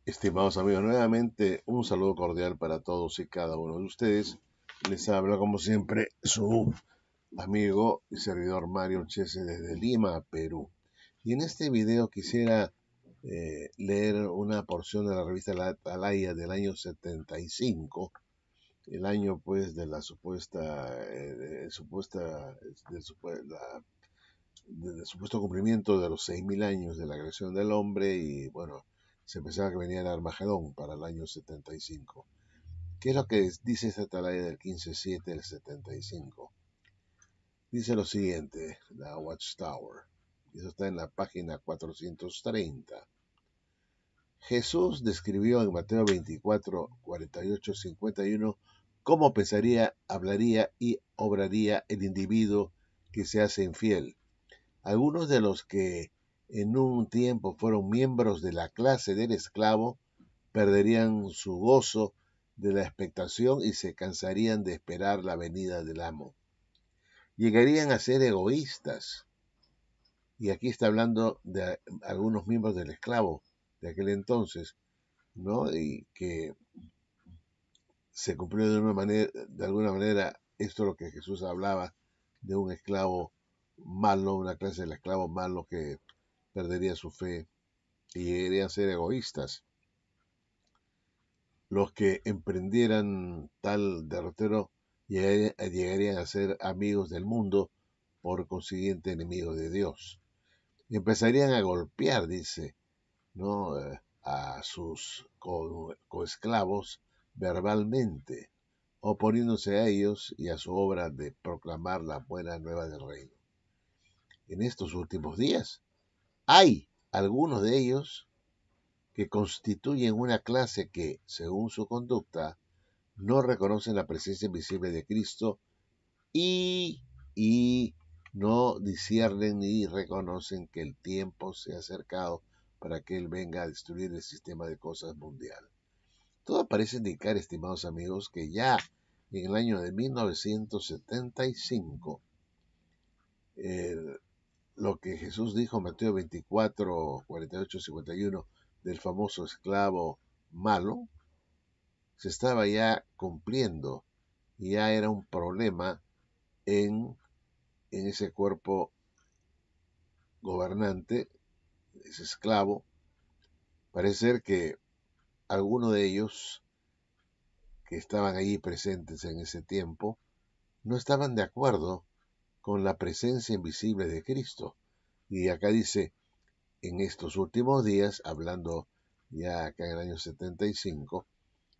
Estimados amigos, nuevamente un saludo cordial para todos y cada uno de ustedes. Les habla como siempre su amigo y servidor Mario Chese desde Lima, Perú. Y en este video quisiera leer una porción de la revista La Atalaya del año 75, el año pues de la del supuesto cumplimiento de los 6.000 años de la creación del hombre y bueno, se pensaba que venía el Armagedón para el año 75. ¿Qué es lo que dice esta atalaya del 15-7 del 75? Dice lo siguiente, la Watchtower. Eso está en la página 430. Jesús describió en Mateo 24, 48, 51 cómo pensaría, hablaría y obraría el individuo que se hace infiel. Algunos de los que en un tiempo fueron miembros de la clase del esclavo perderían su gozo de la expectación y se cansarían de esperar la venida del amo. Llegarían a ser egoístas. Y aquí está hablando de algunos miembros del esclavo de aquel entonces, ¿no? Y que se cumplió de alguna manera esto lo que Jesús hablaba de un esclavo malo, una clase del esclavo malo que perdería su fe y llegarían a ser egoístas. Los que emprendieran tal derrotero llegarían a ser amigos del mundo, por consiguiente enemigos de Dios. Y empezarían a golpear, dice, ¿no? A sus coesclavos verbalmente, oponiéndose a ellos y a su obra de proclamar la buena nueva del reino. En estos últimos días hay algunos de ellos que constituyen una clase que, según su conducta, no reconocen la presencia invisible de Cristo y no disciernen ni reconocen que el tiempo se ha acercado para que Él venga a destruir el sistema de cosas mundial. Todo parece indicar, estimados amigos, que ya en el año de 1975, lo que Jesús dijo en Mateo 24, 48, 51 del famoso esclavo malo, se estaba ya cumpliendo y ya era un problema en ese cuerpo gobernante, ese esclavo. Parece ser que algunos de ellos que estaban allí presentes en ese tiempo no estaban de acuerdo con la presencia invisible de Cristo. Y acá dice, en estos últimos días, hablando ya acá en el año 75,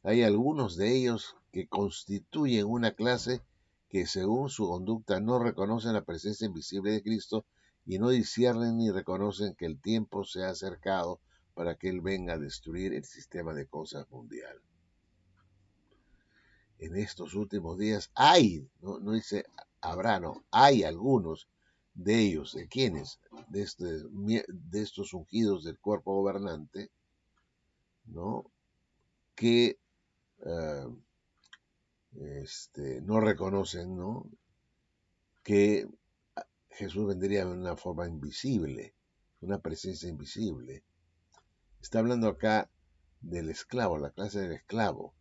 hay algunos de ellos que constituyen una clase que según su conducta no reconocen la presencia invisible de Cristo y no disciernen ni reconocen que el tiempo se ha acercado para que Él venga a destruir el sistema de cosas mundial. En estos últimos días hay, no dice habrá, no, hay algunos de ellos, ¿de quiénes? De estos ungidos del cuerpo gobernante, ¿no? Que no reconocen, ¿no? Que Jesús vendría de una forma invisible, una presencia invisible. Está hablando acá del esclavo, la clase del esclavo.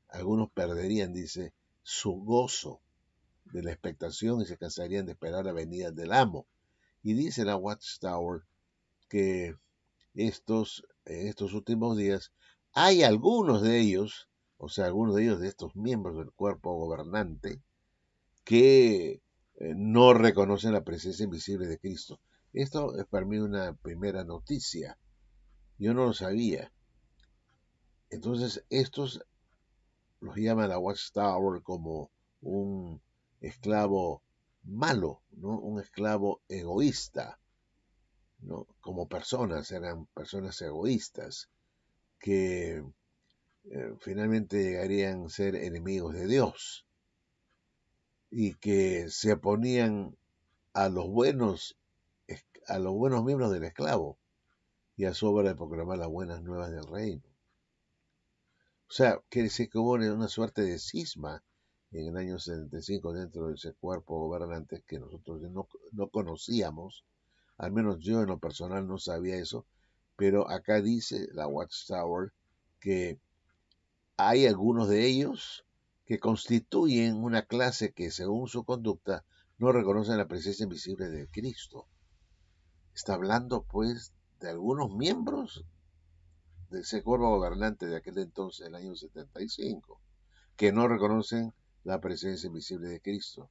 Algunos perderían, dice, su gozo de la expectación y se cansarían de esperar la venida del amo. Y dice la Watchtower que en estos últimos días hay algunos de ellos, o sea, algunos de ellos de estos miembros del cuerpo gobernante, que no reconocen la presencia invisible de Cristo. Esto es para mí una primera noticia. Yo no lo sabía. Entonces, estos los llama la Watchtower como un esclavo malo, ¿no? Un esclavo egoísta, ¿no? Como personas, eran personas egoístas que finalmente llegarían a ser enemigos de Dios y que se oponían a los buenos a los buenos miembros del esclavo y a su obra de proclamar las buenas nuevas del reino. O sea, quiere decir que hubo una suerte de cisma en el año 75 dentro de ese cuerpo gobernante que nosotros no conocíamos, al menos yo en lo personal no sabía eso, pero acá dice la Watchtower que hay algunos de ellos que constituyen una clase que, según su conducta, no reconocen la presencia invisible de Cristo. Está hablando, pues, de algunos miembros de ese cuerpo gobernante de aquel entonces, el año 75, que no reconocen la presencia invisible de Cristo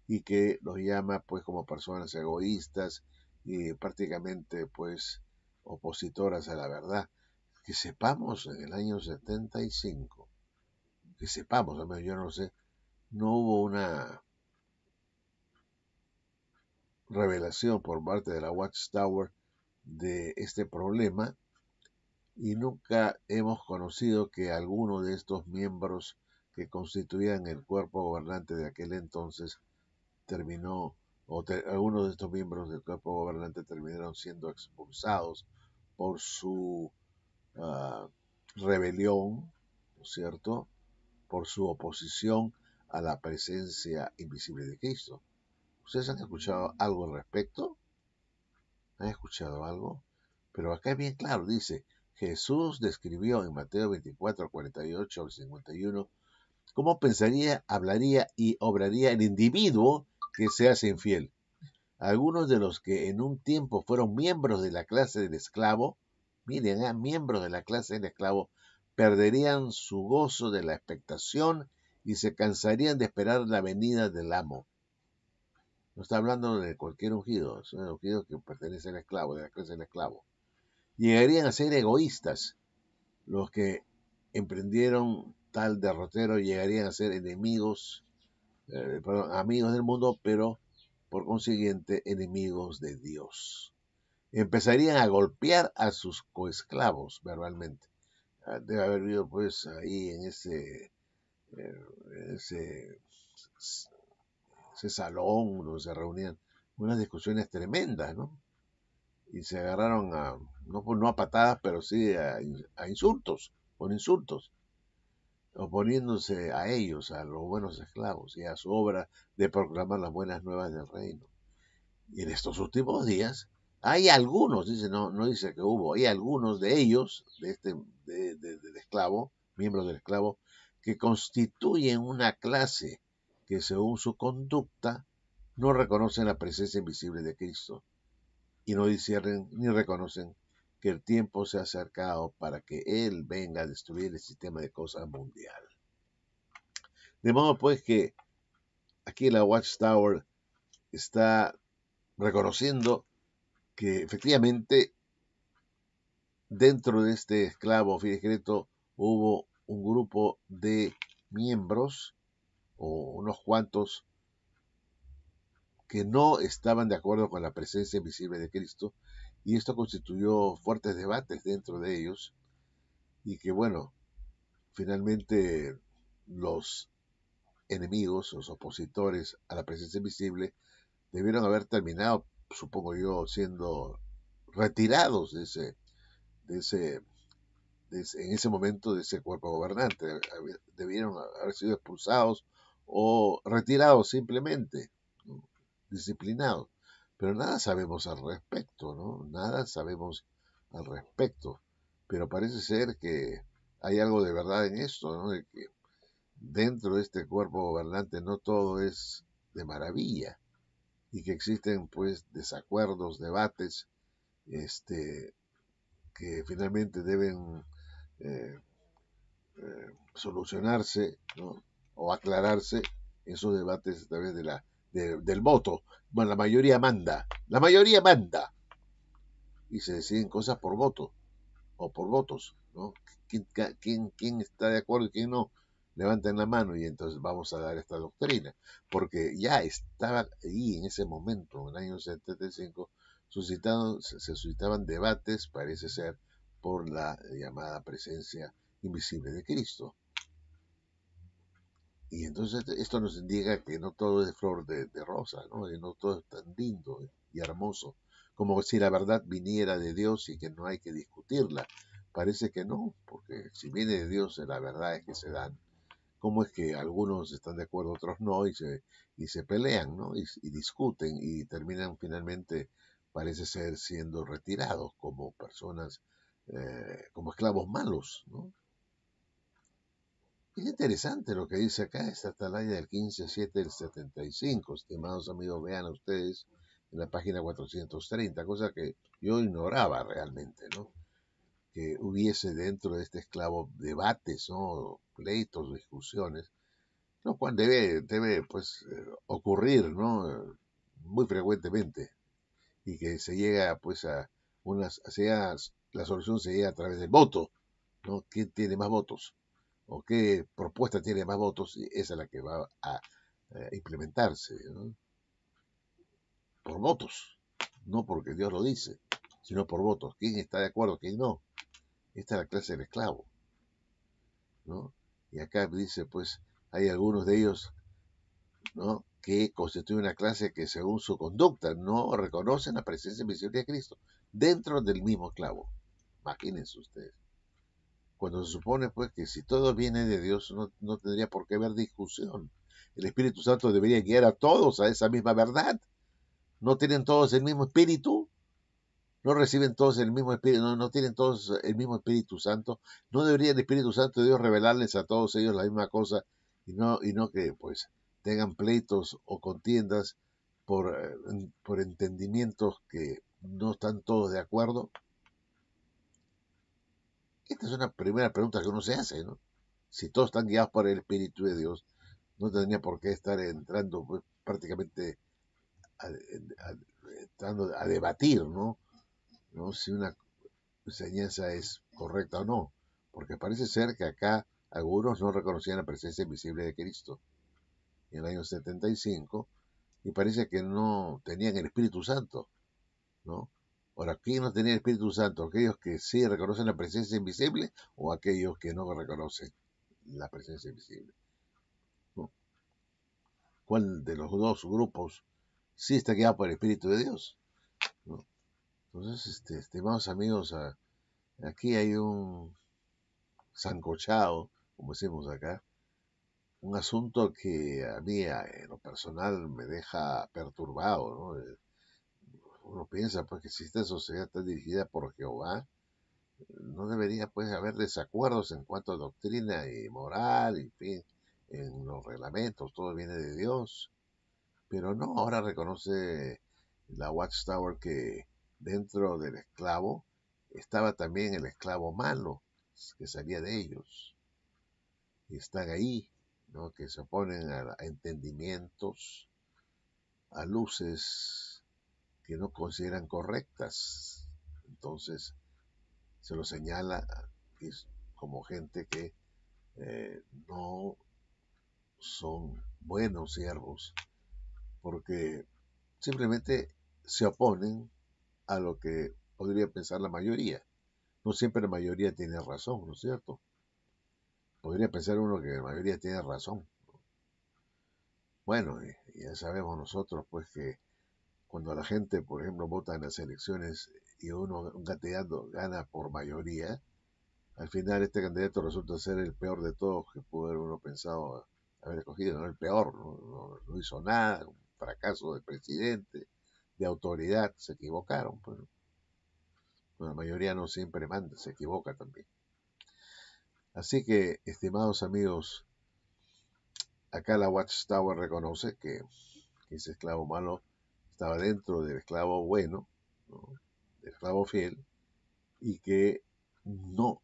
y que los llama, pues, como personas egoístas y prácticamente, pues, opositoras a la verdad. Que sepamos en el año 75, que sepamos, al menos yo no sé, no hubo una revelación por parte de la Watchtower de este problema y nunca hemos conocido que alguno de estos miembros que constituían el cuerpo gobernante de aquel entonces terminó, algunos de estos miembros del cuerpo gobernante terminaron siendo expulsados por su uh, rebelión, ¿no es cierto?, por su oposición a la presencia invisible de Cristo. ¿Ustedes han escuchado algo al respecto? ¿Han escuchado algo? Pero acá es bien claro, dice, Jesús describió en Mateo 24, 48 al 51 cómo pensaría, hablaría y obraría el individuo que se hace infiel. Algunos de los que en un tiempo fueron miembros de la clase del esclavo, miren, miembros de la clase del esclavo, perderían su gozo de la expectación y se cansarían de esperar la venida del amo. No está hablando de cualquier ungido, es un ungido que pertenece al esclavo, de la clase del esclavo. Llegarían a ser egoístas. Los que emprendieron tal derrotero llegarían a ser enemigos, amigos del mundo, pero por consiguiente enemigos de Dios. Empezarían a golpear a sus coesclavos verbalmente. Debe haber habido pues ahí en ese, ese salón donde se reunían unas discusiones tremendas, ¿no? Y se agarraron no a patadas, pero sí a insultos, con insultos, oponiéndose a ellos, a los buenos esclavos y a su obra de proclamar las buenas nuevas del reino. Y en estos últimos días hay algunos, dice, no dice que hubo, hay algunos de ellos, del esclavo, miembros del esclavo, que constituyen una clase que según su conducta no reconocen la presencia invisible de Cristo y no disciernen ni reconocen que el tiempo se ha acercado para que Él venga a destruir el sistema de cosas mundial. De modo pues que aquí la Watchtower está reconociendo que efectivamente dentro de este esclavo discreto hubo un grupo de miembros o unos cuantos que no estaban de acuerdo con la presencia invisible de Cristo y esto constituyó fuertes debates dentro de ellos y que bueno, finalmente los enemigos, los opositores a la presencia invisible debieron haber terminado, supongo yo, siendo retirados de ese en ese momento de ese cuerpo gobernante. Debieron haber sido expulsados o retirados simplemente, ¿no?, disciplinados. Pero nada sabemos al respecto, ¿no? Nada sabemos al respecto. Pero parece ser que hay algo de verdad en esto, ¿no? De que dentro de este cuerpo gobernante no todo es de maravilla y que existen pues desacuerdos, debates, que finalmente deben eh, solucionarse, ¿no?, o aclararse esos debates a través del voto. Bueno, la mayoría manda y se deciden cosas por voto o por votos, ¿no? ¿Quién está de acuerdo y quién no? Levanten la mano y entonces vamos a dar esta doctrina, porque ya estaba ahí en ese momento, en el año 75, se suscitaban debates, parece ser, por la llamada presencia invisible de Cristo. Y entonces esto nos indica que no todo es flor de rosa, ¿no? Y no todo es tan lindo y hermoso, como si la verdad viniera de Dios y que no hay que discutirla. Parece que no, porque si viene de Dios, la verdad es que se dan. ¿Cómo es que algunos están de acuerdo, otros no, y se pelean, ¿no? Y discuten y terminan finalmente parece ser siendo retirados como personas, como esclavos malos, ¿no? Es interesante lo que dice acá, es hasta el año del 15/7 del 75, estimados amigos, vean ustedes en la página 430, cosa que yo ignoraba realmente, ¿no? Que hubiese dentro de este esclavo debates, ¿no? Pleitos, discusiones, lo cual debe pues, ocurrir, ¿no? Muy frecuentemente, y que se llega pues a la solución se llega a través del voto, ¿no? ¿Quién tiene más votos? ¿O qué propuesta tiene más votos? Y esa es la que va a implementarse, ¿no? Por votos, no porque Dios lo dice, sino por votos. ¿Quién está de acuerdo? ¿Quién no? Esta es la clase del esclavo, ¿no? Y acá dice, pues, hay algunos de ellos, ¿no? Que constituyen una clase que según su conducta no reconocen la presencia invisible de Cristo dentro del mismo esclavo. Imagínense ustedes. Cuando se supone pues que si todo viene de Dios no tendría por qué haber discusión. El Espíritu Santo debería guiar a todos a esa misma verdad. ¿No tienen todos el mismo espíritu? ¿No reciben todos el mismo espíritu? ¿No tienen todos el mismo Espíritu Santo? ¿No debería el Espíritu Santo de Dios revelarles a todos ellos la misma cosa y no que pues tengan pleitos o contiendas por entendimientos que no están todos de acuerdo? Esta es una primera pregunta que uno se hace, ¿no? Si todos están guiados por el Espíritu de Dios, no tendría por qué estar entrando pues, prácticamente entrando a debatir, ¿no? Si una enseñanza es correcta o no, porque parece ser que acá algunos no reconocían la presencia invisible de Cristo en el año 75 y parece que no tenían el Espíritu Santo, ¿no? Ahora, ¿quién no tenía el Espíritu Santo? ¿Aquellos que sí reconocen la presencia invisible o aquellos que no reconocen la presencia invisible? ¿No? ¿Cuál de los dos grupos sí está guiado por el Espíritu de Dios? ¿No? Entonces, estimados amigos, aquí hay un sancochado, como decimos acá, un asunto que a mí en lo personal me deja perturbado, ¿no? Uno piensa pues que si esta sociedad está dirigida por Jehová, no debería pues haber desacuerdos en cuanto a doctrina y moral, y en fin, en los reglamentos, todo viene de Dios. Pero no, ahora reconoce la Watchtower que dentro del esclavo estaba también el esclavo malo que salía de ellos. Y están ahí, ¿no? Que se oponen a entendimientos, a luces que no consideran correctas. Entonces se lo señala como gente que no son buenos siervos porque simplemente se oponen a lo que podría pensar la mayoría. No siempre la mayoría tiene razón, ¿no es cierto? Podría pensar uno que la mayoría tiene razón. Bueno, ya sabemos nosotros pues que cuando la gente, por ejemplo, vota en las elecciones y un candidato gana por mayoría, al final este candidato resulta ser el peor de todos que pudo haber uno pensado haber escogido, ¿no? El peor, no hizo nada, un fracaso de presidente, de autoridad, se equivocaron, pues. La mayoría no siempre manda, se equivoca también. Así que, estimados amigos, acá la Watchtower reconoce que ese esclavo malo estaba dentro del esclavo bueno, ¿no? Del esclavo fiel, y que no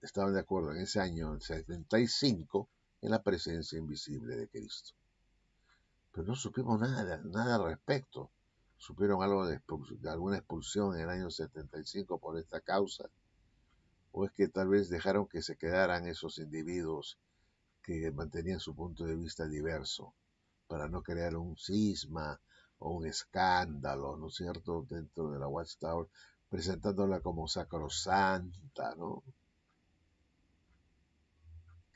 estaban de acuerdo en ese año, el 75, en la presencia invisible de Cristo. Pero no supimos nada al respecto. ¿Supieron algo de alguna expulsión en el año 75 por esta causa? ¿O es que tal vez dejaron que se quedaran esos individuos que mantenían su punto de vista diverso para no crear un cisma o un escándalo, ¿no es cierto?, dentro de la Watchtower, presentándola como sacrosanta, ¿no?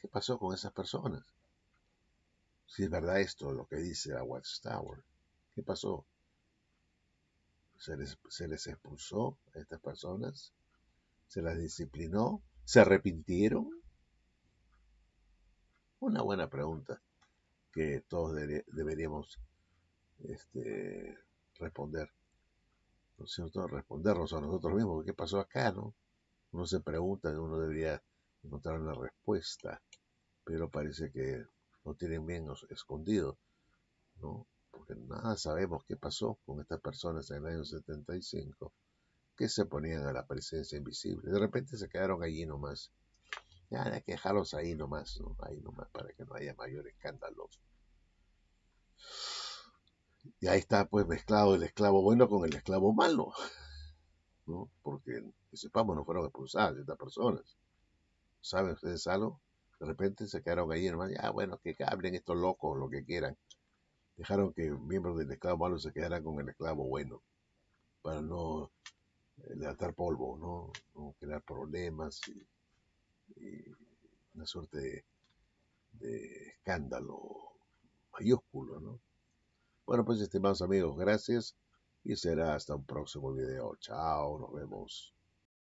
¿Qué pasó con esas personas? Si es verdad esto, lo que dice la Watchtower, ¿qué pasó? ¿Se les expulsó a estas personas? ¿Se las disciplinó? ¿Se arrepintieron? Una buena pregunta que todos deberíamos responder. ¿no es cierto?, respondernos a nosotros mismos, ¿qué pasó acá, no? Uno se pregunta y uno debería encontrar una respuesta, pero parece que lo tienen bien escondido, ¿no? Porque nada sabemos qué pasó con estas personas en el año 75, que se ponían a la presencia invisible. De repente se quedaron allí nomás. Ya hay que dejarlos ahí nomás, ¿no? Ahí nomás para que no haya mayor escándalo. Y ahí está pues mezclado el esclavo bueno con el esclavo malo, ¿no? Porque, que sepamos, no fueron expulsadas estas personas. ¿Saben ustedes algo? De repente se quedaron ahí nomás, ya bueno, que hablen estos locos lo que quieran. Dejaron que miembros del esclavo malo se quedaran con el esclavo bueno, para no levantar polvo, no crear problemas y una suerte de escándalo mayúsculo, ¿no? Bueno, pues estimados amigos, gracias y será hasta un próximo video. Chao, nos vemos.